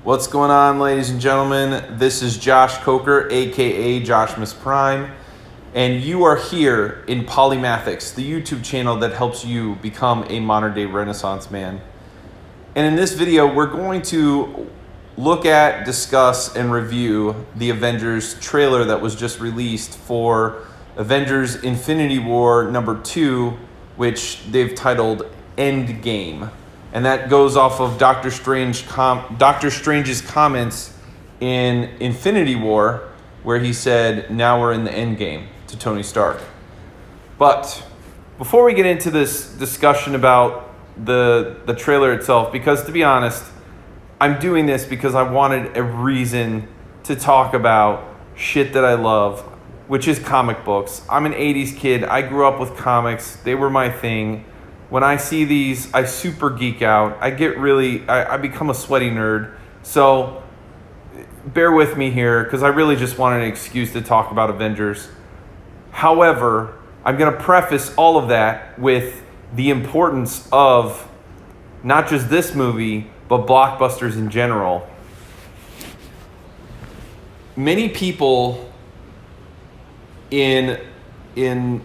What's going on, ladies and gentlemen? This is Josh Coker, aka Joshmas Prime, and you are here in Polymathics, the YouTube channel that helps you become a modern-day Renaissance man. And in this video, we're going to look at, discuss, and review the Avengers trailer that was just released for Avengers Infinity War number 2, which they've titled End Game. And that goes off of Doctor Strange's comments in Infinity War, where he said, "Now we're in the end game," to Tony Stark. But before we get into this discussion about the trailer itself, because to be honest, I'm doing this because I wanted a reason to talk about shit that I love, which is comic books. I'm an 80s kid. I grew up with comics. They were my thing. When I see these, I super geek out. I become a sweaty nerd. So bear with me here, because I really just wanted an excuse to talk about Avengers. However, I'm going to preface all of that with the importance of not just this movie, but blockbusters in general. Many people in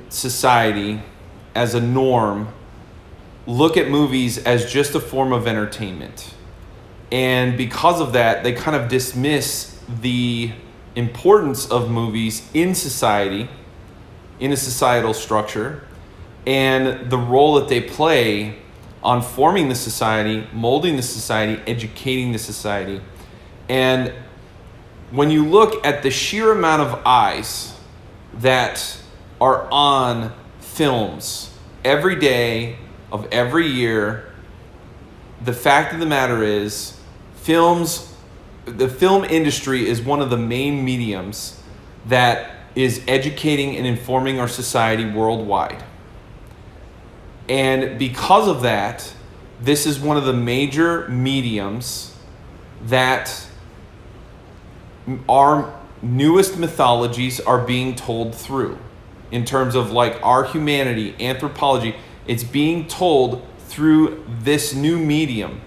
society, as a norm, look at movies as just a form of entertainment. And because of that, they kind of dismiss the importance of movies in society, in a societal structure, and the role that they play on forming the society, molding the society, educating the society. And when you look at the sheer amount of eyes that are on films every day of every year, the fact of the matter is, the film industry is one of the main mediums that is educating and informing our society worldwide. And because of that, this is one of the major mediums that our newest mythologies are being told through. In terms of like our humanity, anthropology, it's being told through this new medium.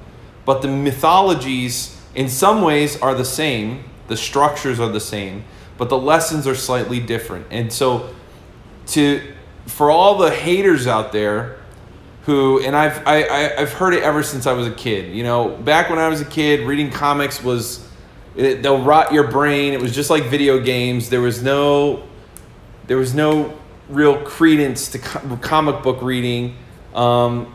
But the mythologies in some ways are the same, the structures are the same, but the lessons are slightly different. And so for all the haters out there who, and I've heard it ever since I was a kid. You know, back when I was a kid, reading comics they'll rot your brain. It was just like video games. There was no real credence to comic book reading. They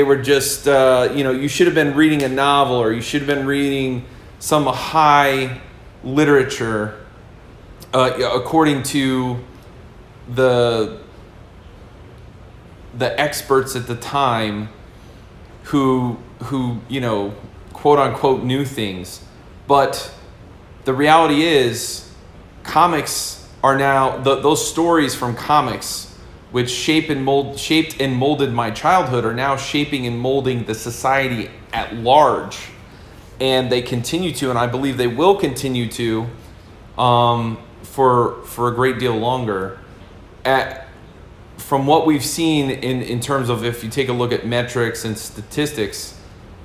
were just, you should have been reading a novel, or you should have been reading some high literature, according to the experts at the time who quote unquote knew things. But the reality is, comics are now, those stories from comics, which shaped and molded my childhood, are now shaping and molding the society at large. And they continue to, and I believe they will continue to, for a great deal longer. From what we've seen in terms of, if you take a look at metrics and statistics,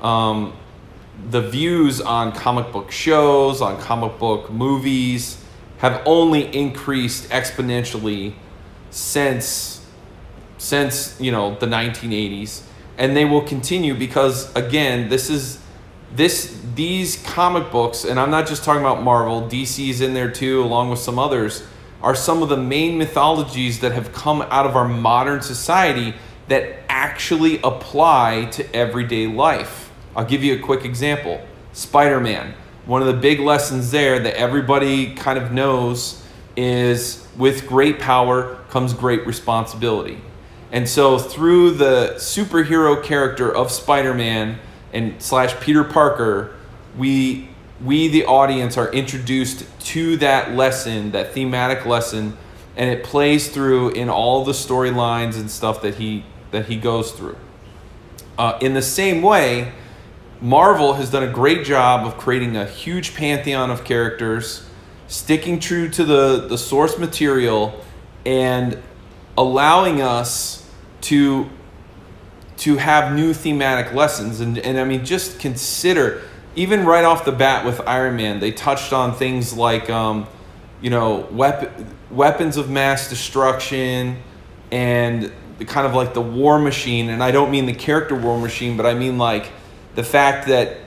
the views on comic book shows, on comic book movies, have only increased exponentially since the 1980s, and they will continue because, again, these comic books, and I'm not just talking about Marvel, DC's in there too, along with some others, are some of the main mythologies that have come out of our modern society that actually apply to everyday life. I'll give you a quick example. Spider-Man. One of the big lessons there that everybody kind of knows is, with great power comes great responsibility. And so through the superhero character of Spider-Man and / Peter Parker, we the audience are introduced to that lesson, that thematic lesson, and it plays through in all the storylines and stuff that he goes through. In the same way, Marvel has done a great job of creating a huge pantheon of characters, sticking true to the source material, and allowing us to to have new thematic lessons. And I mean, just consider, even right off the bat with Iron Man, they touched on things like, weapons of mass destruction and the kind of like the war machine. And I don't mean the character war machine, but I mean like the fact that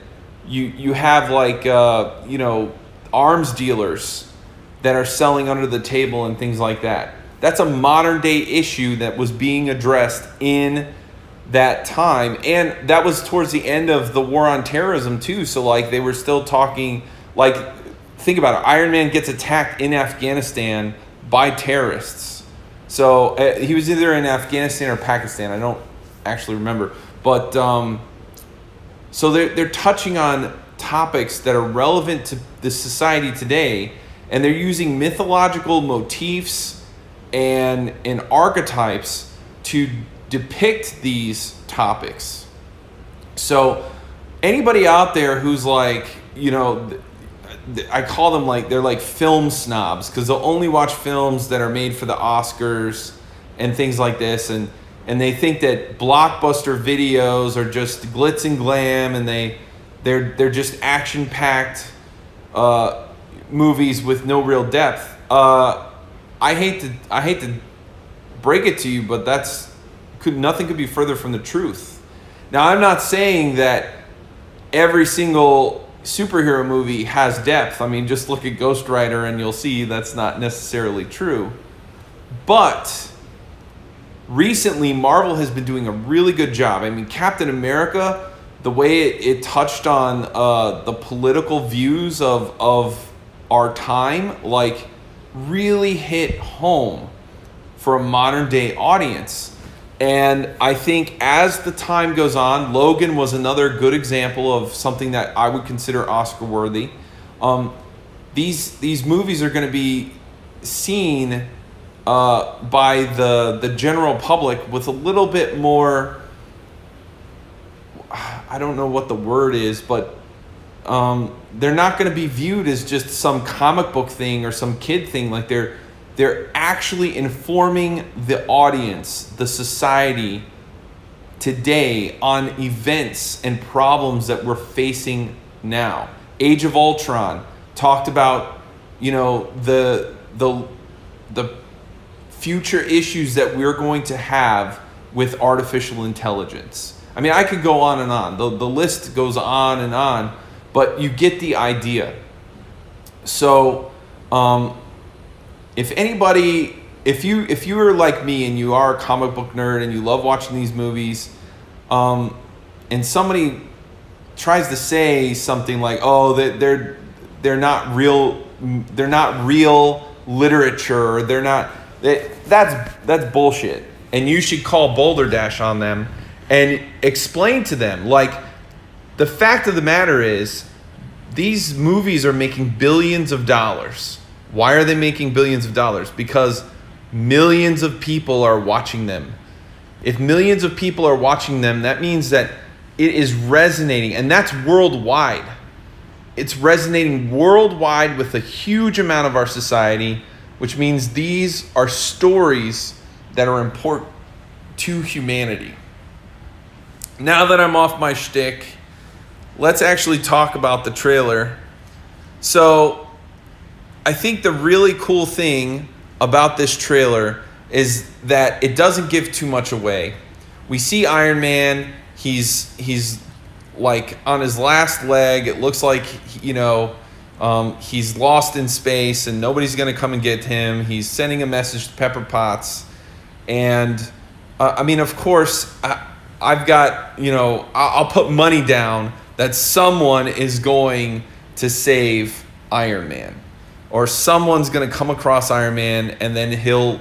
you have like, arms dealers that are selling under the table and things like that. That's a modern day issue that was being addressed in that time, and that was towards the end of the war on terrorism too. So like they were still talking, like, think about it, Iron Man gets attacked in Afghanistan by terrorists. So he was either in Afghanistan or Pakistan, I don't actually remember, but so they're touching on topics that are relevant to the society today, and they're using mythological motifs and archetypes to depict these topics. So anybody out there who's like, I call them like, they're like film snobs, because they'll only watch films that are made for the Oscars and things like this, and they think that blockbuster videos are just glitz and glam, and they're just action-packed movies with no real depth. I hate to break it to you, but nothing could be further from the truth. Now, I'm not saying that every single superhero movie has depth. I mean, just look at Ghost Rider and you'll see that's not necessarily true. But recently, Marvel has been doing a really good job. I mean, Captain America, the way it touched on the political views of our time, like, really hit home for a modern day audience. And I think as the time goes on, Logan was another good example of something that I would consider Oscar worthy. These movies are going to be seen by the general public with a little bit more, I don't know what the word is, but they're not going to be viewed as just some comic book thing or some kid thing. Like they're actually informing the audience, the society today, on events and problems that we're facing now. Age of Ultron talked about, the future issues that we're going to have with artificial intelligence. I mean, I could go on and on. The list goes on and on, but you get the idea. So, if you are like me and you are a comic book nerd and you love watching these movies, and somebody tries to say something like, "Oh, they're not real literature," or that's bullshit, and you should call Boulder Dash on them and explain to them, like, the fact of the matter is, these movies are making billions of dollars. Why are they making billions of dollars? Because millions of people are watching them. If millions of people are watching them, that means that it is resonating, and that's worldwide. It's resonating worldwide with a huge amount of our society, which means these are stories that are important to humanity. Now that I'm off my shtick, let's actually talk about the trailer. So, I think the really cool thing about this trailer is that it doesn't give too much away. We see Iron Man. He's like on his last leg. It looks like, he's lost in space and nobody's going to come and get him. He's sending a message to Pepper Potts. And, of course, I've got, I'll put money down that someone is going to save Iron Man. Or someone's going to come across Iron Man, and then he'll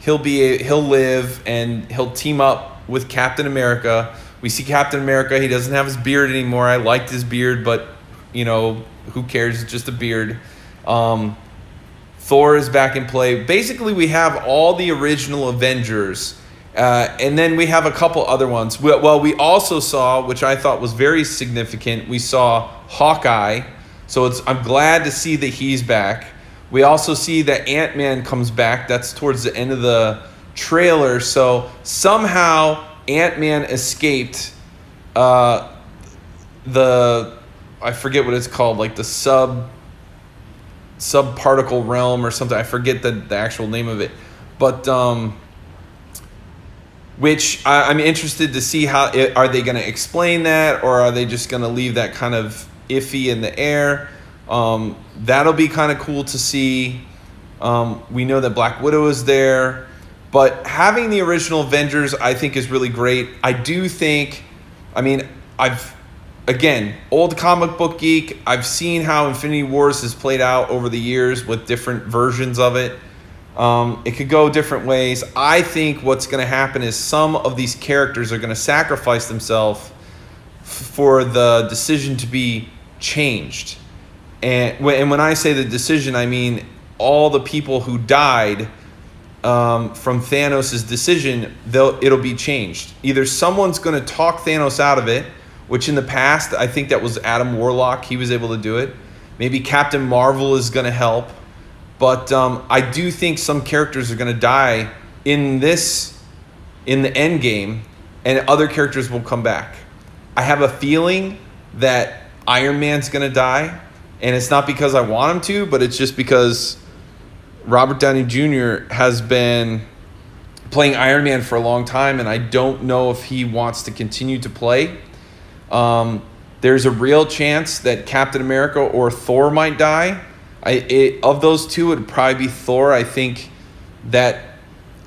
live, and he'll team up with Captain America. We see Captain America. He doesn't have his beard anymore. I liked his beard, but who cares? It's just a beard. Thor is back in play. Basically, we have all the original Avengers, and then we have a couple other ones. Well, we also saw, which I thought was very significant, we saw Hawkeye. So I'm glad to see that he's back. We also see that Ant-Man comes back. That's towards the end of the trailer. So somehow Ant-Man escaped I forget what it's called, like the subparticle realm or something. I forget the actual name of it, but which I'm interested to see how are they going to explain that, or are they just going to leave that kind of iffy in the air? That'll be kind of cool to see. We know that Black Widow is there, but having the original Avengers, I think, is really great. I do think, again, old comic book geek, I've seen how Infinity Wars has played out over the years with different versions of it. It could go different ways. I think what's going to happen is some of these characters are going to sacrifice themselves for the decision to be changed. And when I say the decision, I mean all the people who died from Thanos' decision, it'll be changed. Either someone's going to talk Thanos out of it, which in the past, I think that was Adam Warlock. He was able to do it. Maybe Captain Marvel is going to help. But I do think some characters are going to die in the end game, and other characters will come back. I have a feeling that Iron Man's going to die, and it's not because I want him to, but it's just because Robert Downey Jr. has been playing Iron Man for a long time, and I don't know if he wants to continue to play. There's a real chance that Captain America or Thor might die. Of those two, it would probably be Thor. I think that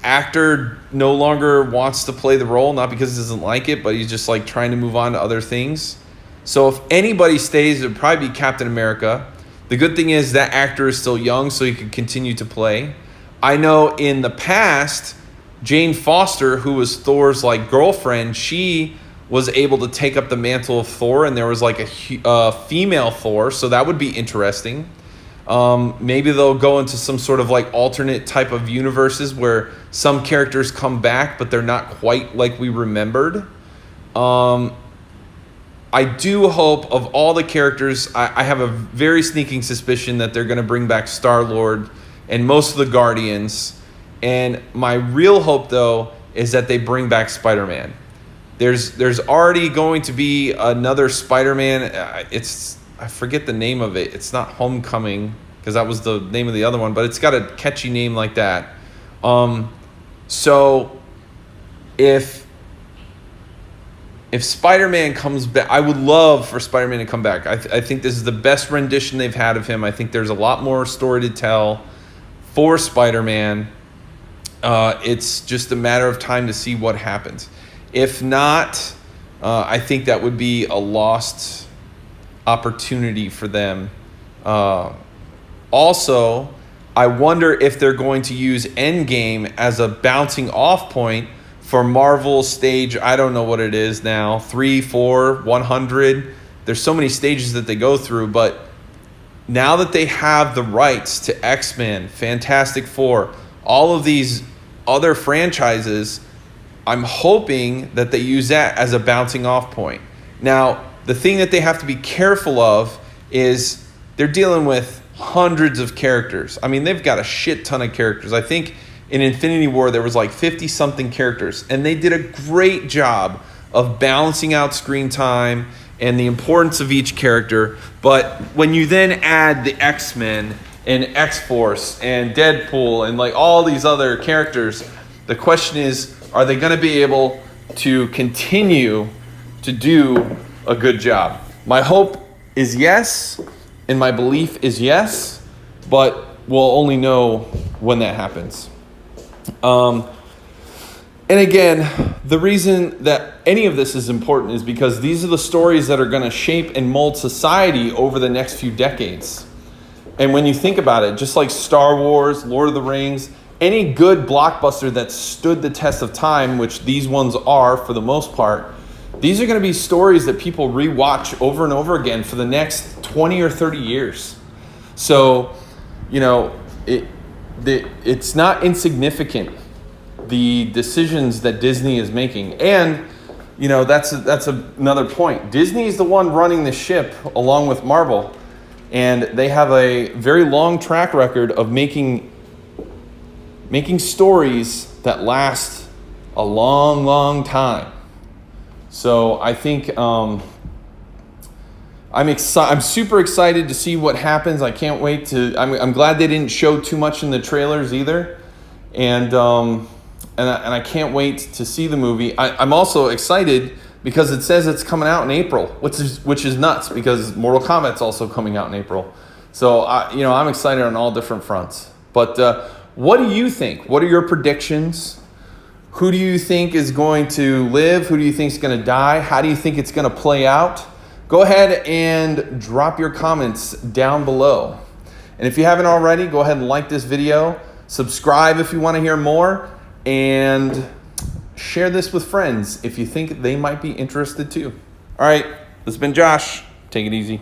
actor no longer wants to play the role, not because he doesn't like it, but he's just like trying to move on to other things. So if anybody stays, it would probably be Captain America. The good thing is that actor is still young, so he could continue to play. I know in the past, Jane Foster, who was Thor's like girlfriend, she was able to take up the mantle of Thor, and there was like a female Thor, so that would be interesting. Maybe they'll go into some sort of like alternate type of universes where some characters come back, but they're not quite like we remembered. I do hope of all the characters, I have a very sneaking suspicion that they're going to bring back Star-Lord and most of the Guardians. And my real hope, though, is that they bring back Spider-Man. There's already going to be another Spider-Man. I forget the name of it. It's not Homecoming, because that was the name of the other one, but it's got a catchy name like that. So if Spider-Man comes back, I would love for Spider-Man to come back. I think this is the best rendition they've had of him. I think there's a lot more story to tell for Spider-Man. It's just a matter of time to see what happens. If not, I think that would be a lost opportunity for them. Also, I wonder if they're going to use End Game as a bouncing off point for Marvel stage, I don't know what it is now, 3, 4, 100. There's so many stages that they go through, but now that they have the rights to X-Men, Fantastic Four, all of these other franchises, I'm hoping that they use that as a bouncing off point. Now, the thing that they have to be careful of is they're dealing with hundreds of characters. I mean, they've got a shit ton of characters. I think in Infinity War, there was like 50-something characters, and they did a great job of balancing out screen time and the importance of each character. But when you then add the X-Men and X-Force and Deadpool and like all these other characters, the question is, are they going to be able to continue to do a good job? My hope is yes, and my belief is yes, but we'll only know when that happens. And again, the reason that any of this is important is because these are the stories that are going to shape and mold society over the next few decades. And when you think about it, just like Star Wars, Lord of the Rings, any good blockbuster that stood the test of time, which these ones are for the most part, these are going to be stories that people rewatch over and over again for the next 20 or 30 years. So, you know, it's not insignificant, the decisions that Disney is making. And, you know, that's another point. Disney is the one running the ship along with Marvel. And they have a very long track record of making stories that last a long, long time. So I think I'm super excited to see what happens. I can't wait to. I'm glad they didn't show too much in the trailers either, and I can't wait to see the movie. I'm also excited because it says it's coming out in April, which is nuts because Mortal Kombat's also coming out in April. So I'm excited on all different fronts. But what do you think? What are your predictions? Who do you think is going to live? Who do you think is going to die? How do you think it's going to play out? Go ahead and drop your comments down below. And if you haven't already, go ahead and like this video. Subscribe if you want to hear more. And share this with friends if you think they might be interested too. All right, this has been Josh. Take it easy.